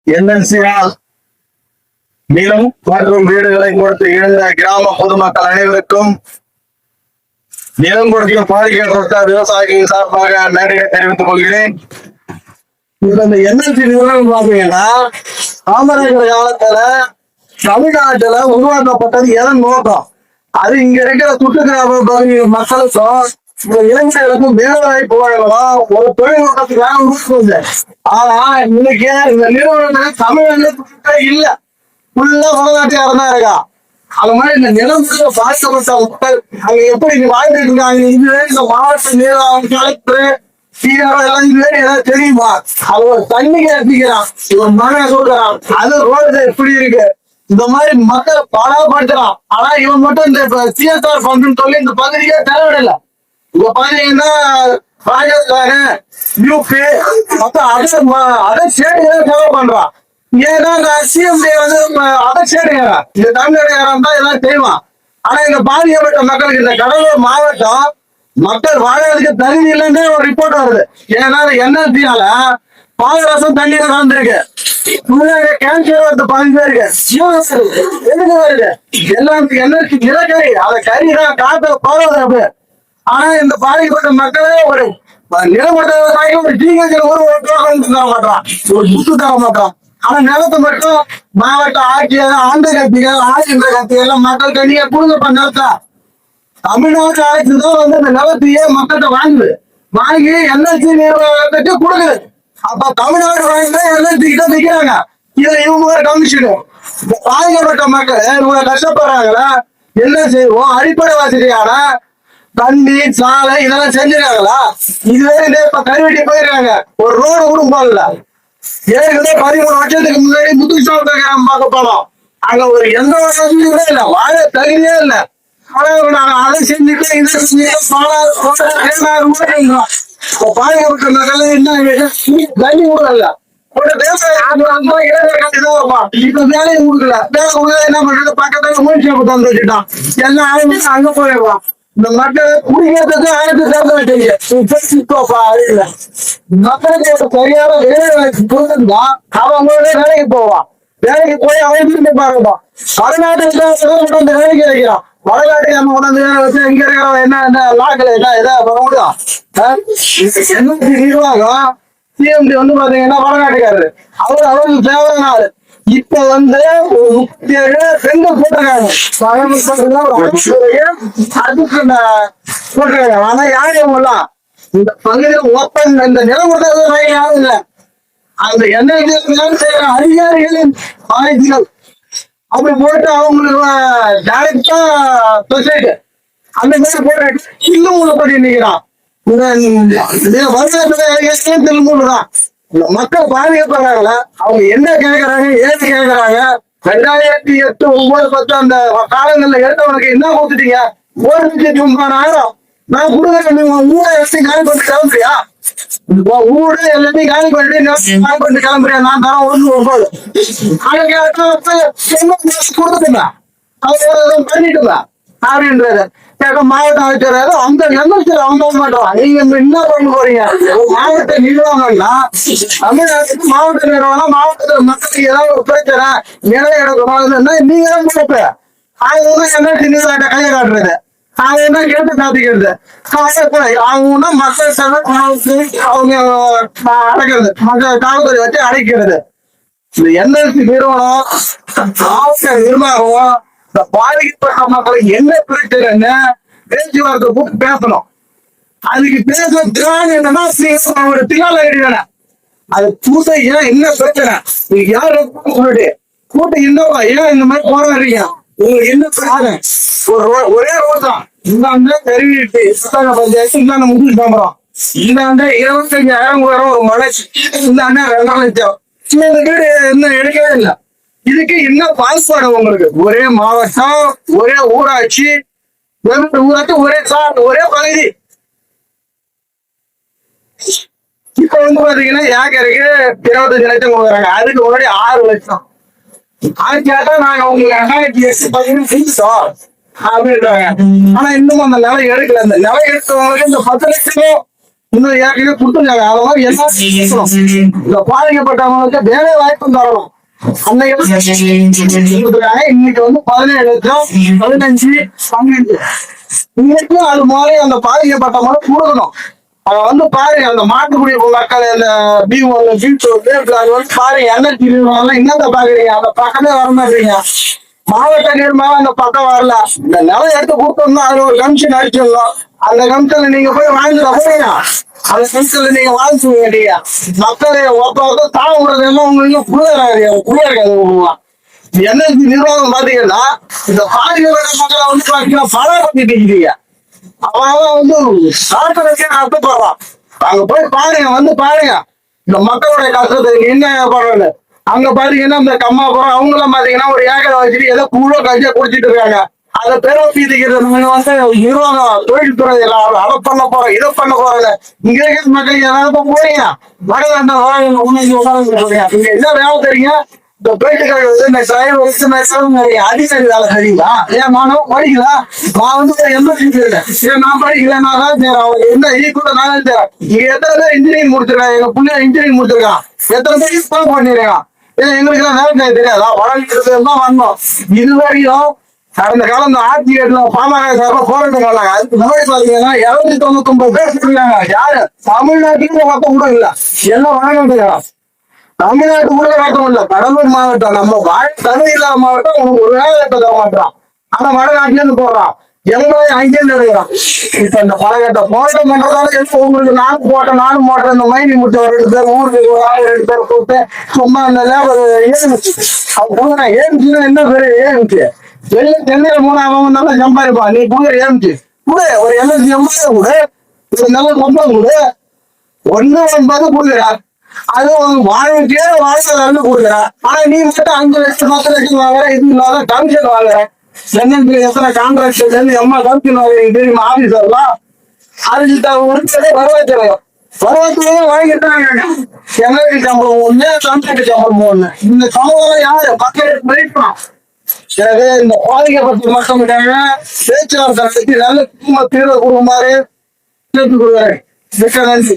என்எல்சியால் நிலம் மற்றும் வீடுகளை கொடுத்து இழந்த கிராம பொதுமக்கள் அனைவருக்கும் நிலம் கொடுத்து பாதிக்கப்பட்ட விவசாயிகளின் சார்பாக நன்றியை தெரிவித்துக் கொள்கிறேன். இந்த என்எல்சி நிறுவனம் பாத்தீங்கன்னா காமராஜர் காலத்துல தமிழ்நாட்டுல உருவாக்கப்பட்டது எதன் நோக்கம்? அது இங்க இருக்கிற சுற்றுக்கிராம பகுதி மக்களுக்கும் இளைஞர்களுக்கும் வேலை வாய்ப்பு வழங்கலாம், ஒரு தொழில்நுட்பத்துக்காக உருவாக்குது. ஆனா இன்னைக்கு இந்த நிறுவனம் தமிழ்நாட்டுல இல்ல, ஃபுல்லா உலகநாட்டியாரம் தான் இருக்கா. அது மாதிரி இந்த நிலத்துல பாதிக்கப்பட்ட மக்கள் அங்க எப்படி வாழ்ந்துட்டு இருக்காங்க, இதுவே இந்த மாவட்ட நிர்வாகம் கலெக்டர் எல்லாம் இதுவே ஏதாவது தெரியுமா? அது ஒரு தண்ணிக்கு எடுத்துக்கிறான், ஒரு மழை சொல்றான், அது ரோடு எப்படி இருக்கு, இந்த மாதிரி மக்கள் பாடாப்படுத்துறான். ஆனா இவன் மட்டும் இந்த சிஎஸ்ஆர் ஃபண்ட் சொல்லி இந்த பகுதியே தலைவிடல. இப்ப பாத்தீங்கன்னா ராஜஸ்தான் யூபி மொத்தம் அதை ஸ்டேட்டுகளை செலவு பண்றான். ஏன்னா சிஎம்டி வந்து அதை ஸ்டேட்டுங்க இந்த தமிழ்நாடு தான் எல்லாம் செய்வான். ஆனா இந்த பாதிக்கப்பட்ட மக்களுக்கு இந்த கடலூர் மாவட்டம் மக்கள் வாழறதுக்கு தகுதி இல்லைன்னு ஒரு ரிப்போர்ட் வருது. ஏன்னா என்எல்சியால பாதரசம் தண்ணீர் கலந்துருக்கு, கேன்சர் வந்து 10 பேருக்கு எதுக்கு வருது? எல்லாம் என்எல்சி நிலக்கரி, அதை கறிதான் காத்துல போறது. ஆனா இந்த பாதிக்கப்பட்ட மக்களே ஒரு நிலமட்ட விவசாயிகள் ஒரு ஜிஹெச்ல ஒரு தர மாட்டான், ஒரு புத்து தர மாட்டான். ஆனா நிலத்தை மட்டும் மாவட்ட ஆட்சியர் ஆண்டு கட்சிகள் ஆட்சின்ற கட்சிகள் மக்கள் தனியா கொடுங்கப்பா நிலத்தை. தமிழ்நாட்டு அரசு தான் வந்து இந்த நிலத்தையே மக்கள்கிட்ட வாங்குது, வாங்கி என்எல்சி நிறுவனத்துக்கு கொடுக்குது. அப்ப தமிழ்நாடு வாங்கினா என்எல்சி கிட்ட நிக்கிறாங்க. இதுல இவங்க ஒரு கமிஷனு. பாதிக்கப்பட்ட மக்கள் இவங்க கஷ்டப்படுறாங்களா, என்ன செய்வோம்? அடிப்படை வசதியான தண்ணி சாலை இதெல்லாம் செஞ்சிருக்காங்களா? இதுவே இப்ப கைவெட்டி போயிருக்காங்க, ஒரு ரோடு கூட போடல. ஏற்கனவே 13 வருஷத்துக்கு முன்னாடி முத்துசாமி கிராமம் பார்க்க போனோம், அங்க ஒரு எந்த வசதியும் இல்ல, வாழ தகுதியே இல்ல. ஆனா நாங்க அதை செஞ்சுட்டு இதை செஞ்சுட்டு பாதிக்கப்பட்ட மக்கள் என்ன தண்ணி கூடல இப்ப வேலையை கொடுக்கல. வேலை கொடுக்கல என்ன பண்றது? பக்கத்துல முயற்சி தந்து வச்சுட்டான், எல்லாம் அங்க போயிடலாம். இந்த மக்களை குடிக்கிறதுக்கு ஆயிரத்தி சேர்ந்து வச்சீங்க. மக்களுக்கு சரியான வேலை வாய்ப்பு கொடுத்துருந்தா அவங்களோட வேலைக்கு போவான். வேலைக்கு போய் அவன் திரும்பி பார்க்கணும். வடநாட்டுக்கு வந்து வேலைக்கு வைக்கிறான், வடநாட்டுக்கு நம்ம உணர்ந்து வேலை வச்சு இங்க இருக்கிறவன் என்ன லாக்கில் என்ன இதை பண்ண முடியும்? நிர்வாகம் சிஎம்டி வந்து பாத்தீங்கன்னா வடநாட்டுக்காரரு, அவருக்கு தேவையான ஆளு. இப்ப வந்து 37 பெண்கள் போட்டிருக்காங்க, அதுக்கு போட்டிருக்காங்க. ஆனா யாரு இவங்கலாம் இந்த பகுதியில் ஒப்பந்த இந்த நிலமட்ட யாரும் இல்லை. அந்த எண்ணெய் செய்யற அதிகாரிகளின் பாதிப்புகள் அப்படி போட்டு அவங்களுக்கு டைரக்டா சொசைட்டி அந்த மாதிரி போட்டு இன்னும் பண்ணி நிற்கிறான். வருஷத்துல திரும்புதான் மக்கள் பாதிக்கப்படுறாங்களா? அவங்க என்ன கேட்கறாங்க, ஏது கேட்கறாங்க? 2008, 9, 10 அந்த காலங்கள்ல எடுத்தவனுக்கு என்ன கொடுத்துட்டீங்க? 1,30,000 நான் கொடுக்குறேன். நீங்க ஊரை எல்லாத்தையும் காலி பண்ணிட்டு கிளம்புறியா? ஊரு எல்லாத்தையும் காலி பண்ணிட்டு கிளம்புறியா? நான் தரேன் 1,9,000. கொடுத்துட்டுங்க அவங்க பண்ணிட்டுங்க அப்படின்றது மாவட்ட அமைச்சர் அந்த எம்எல்சி அவங்க மாட்டோம். நீங்க என்ன பண்ண போறீங்க? மாவட்ட நிர்வாகம்னா தமிழ்நாட்டுக்கு மாவட்ட நிர்வாகம் மாவட்டத்தில் மக்களுக்கு ஏதாவது ஒரு பிரச்சனை நிலை எடுக்கணும், நீங்க தான் கொடுப்ப. அவங்க எம்எல்சி நிர்வாகத்தை கையை காட்டுறது, அவங்க தான் கேட்டு காத்திக்கிறது, அவங்க மக்கள் அவங்க அடைக்கிறது, மக்கள் காவல்துறை வச்சு அடைக்கிறது. இந்த என்எல்சி நிறுவனம் மாவட்ட நிர்வாகம் இந்த பாதிக்கப்பட்ட மக்களுக்கு என்ன பிரச்சனைன்னு பேச்சுவார்த்தை கூட்டு பேசணும். அதுக்கு பேச திராணி என்னன்னா ஒரு திகால ஐடியா அது கூட்ட ஏன் என்ன பிரச்சனை, நீங்க யாரு சொல்லிட்டு கூட்ட என்னவா ஏன் இந்த மாதிரி போராடுறீங்க, உங்களுக்கு என்ன பிரச்சனை? ஒரே ரோட் தான், இந்த கருவிட்டு பஞ்சாயத்து இந்த முதுகு சாம்பரம், இந்த 25,000 ஒரு மழை, இந்த 2 லட்சம் வீடு இன்னும் எடுக்கவே இல்லை. இதுக்கு என்ன பாகுபாடு உங்களுக்கு? ஒரே மாவட்டம், ஒரே ஊராட்சி, ஊராட்சி ஒரே சார், ஒரே பகுதி. இப்ப வந்து பாத்தீங்கன்னா ஏக்கருக்கு 25 லட்சம் கொடுக்குறாங்க, அதுக்கு முன்னாடி 6 லட்சம். ஆட்சியாட்டா நாங்க உங்களுக்கு 2008 செஞ்சுட்டோம் அப்படின்றாங்க. ஆனா இன்னும் அந்த நிலம் எடுக்கல. அந்த நிலம் எடுத்தவங்களுக்கு இந்த 10 லட்சம் இன்னும் ஏற்கனவே கொடுத்துருக்காங்க. அது மாதிரி என்ன இந்த பாதிக்கப்பட்டவங்களுக்கு வேலை வாய்ப்பு தரணும். இன்னைக்கு வந்து 17 லட்சம் 15 12 இன்னைக்கும் அது மாதிரி அந்த பாதிக்கப்பட்டவங்க கொடுக்கணும். அத வந்து பாருங்க, அந்த மாட்டுக்குடி மக்கள் இந்த B1 B2 அது வந்து பாருங்க, என்எல்சி நிறுவனம் என்னத்த பாக்குறீங்க, அந்த பக்கமே வர மாட்டீங்க. மாவட்ட நிர்வாகம் அந்த பக்கம் வரல. இந்த நிலம் எடுத்து கொடுத்தோம்னா அதுல ஒரு கமிஷன் அடிச்சிடலாம். அந்த கமிஷன்ல நீங்க போய் வாங்கிட்டு போறீங்க. அந்த கமிஷன்ல நீங்க வாங்கிக்க வேண்டிய மக்களை ஒருத்தவங்க தாழ விடுறது எல்லாம் உங்களுக்கு புரியாது. என்எல்சி நிர்வாகம் பாத்தீங்கன்னா இந்த பாதிக்கப்பட்ட மக்களை வந்து பாத்தீங்கன்னா பலப்படுத்திட்டு இருக்கீங்க. அவன் வந்து சாப்பிட்றதுக்கே கஷ்டப்படுறான். அங்க போய் பாருங்க, வந்து பாருங்க இந்த மக்களுடைய கஷ்டத்தை என்ன பண்றது. அங்க பாத்தீங்கன்னா இந்த கம்மாபுரம் அவங்களாம் பாத்தீங்கன்னா ஒரு ஏக்கரை வச்சுட்டு ஏதோ கூழோ கஞ்சியா குடிச்சிட்டு இருக்காங்க. அதை பெருமைக்கிறது வந்து நிர்வாகம் தொழில்துறை எல்லாம் அதை பண்ண போறோம் இதை பண்ண போறாங்க. இங்க இருக்கிற மக்களுக்கு ஏதாவது போறீங்க வடநாட்டு நீங்க என்ன வேலை தெரியுங்க. இந்த பேட்டுக்காக வந்து இந்த டிரைவர் அதிகாரி வேலை தெரியுங்களா? ஏன் நானும் படிக்கல. நான் வந்து ஒரு எம்எஸ்சி நான் படிக்கல. நான் தான் செய்யறேன். அவங்க என்ன கூட நான் தான் செய்யறேன். இங்க எத்தனை பேர் இன்ஜினியரிங் முடிச்சிருக்காங்க. எங்க பிள்ளை இன்ஜினியரிங் முடிச்சிருக்கான். எத்தனை பேர் ஸ்கூல் பண்ணிருக்கான். எங்களுக்கு எல்லாம் வேலை செய்ய தெரியாதா? வளர்ந்து தான் வந்தோம். இது வரையும் கடந்த காலம் இந்த ஆட்சி பாமக சார்பாக போராட்டம் பண்ணாங்க. அதுக்கு முன்னாடி பாத்தீங்கன்னா 299 பேர் சொல்லிருக்காங்க. யாரு தமிழ்நாட்டுக்கு மட்டும் கூட இல்ல, எல்லாம் வழங்க தமிழ்நாட்டு கூட மட்டும் இல்ல, கடலூர் மாவட்டம் நம்ம தகுதி இல்லாத மாவட்டம் உனக்கு ஒரு வேலை தர மாட்டான். ஆனா வடநாட்டுல இருந்து போடுறான். எங்களுடைய அங்கேருந்து எடுக்கிறான். இப்ப இந்த பழகட்ட போராட்டம் பண்றதால உங்களுக்கு நானும் போட்டேன் இந்த மைனி முட்டை ஒரு 2 பேர் ஊருக்கு 2 பேர் கூப்பிட்டு சும்மா இந்த லேபர் ஏழுச்சு அவங்க ஏழுச்சுன்னா என்ன பேரு ஏழுச்சு வெளியே சென்னையில 3 நல்லா சம்பாதிப்பான். நீ கூட ஏழுச்சு கூட ஒரு 75 கூட ஒரு நல்ல சம்பளம் கூட 1 கொடுக்குறா. அது வாழ்க்கையே வாழ்க்கை கொடுக்குறா. ஆனா நீ மட்டும் 5 லட்சம் 10 லட்சம் வாங்குற. இது இல்லாத கமிஷன் வாங்குற. சென்னை எத்தனை கான்ட்ராக்டர்ல இருந்து எம்மா கமிஷன் வாங்குறீங்க தெரியுமா? ஆபீசர்லாம் அதுக்கு ஒரு வரவேற்கிறோம். வரவேற்று வாங்கிட்டாங்க. எங்களுக்கு சம்பளம் 1 கான்ட்ராக்ட் சம்பளம் 1. இந்த சம்பளம் யாரு மக்கள் போயிட்டான். எனவே இந்த பாதிக்கப்பட்ட மக்களுக்காக பேச்சுவார்த்தை நடத்தி நல்ல தீர்வு கொடுக்குமாறு கேட்டுக்கொள்கிறேன். மிக்க நன்றி.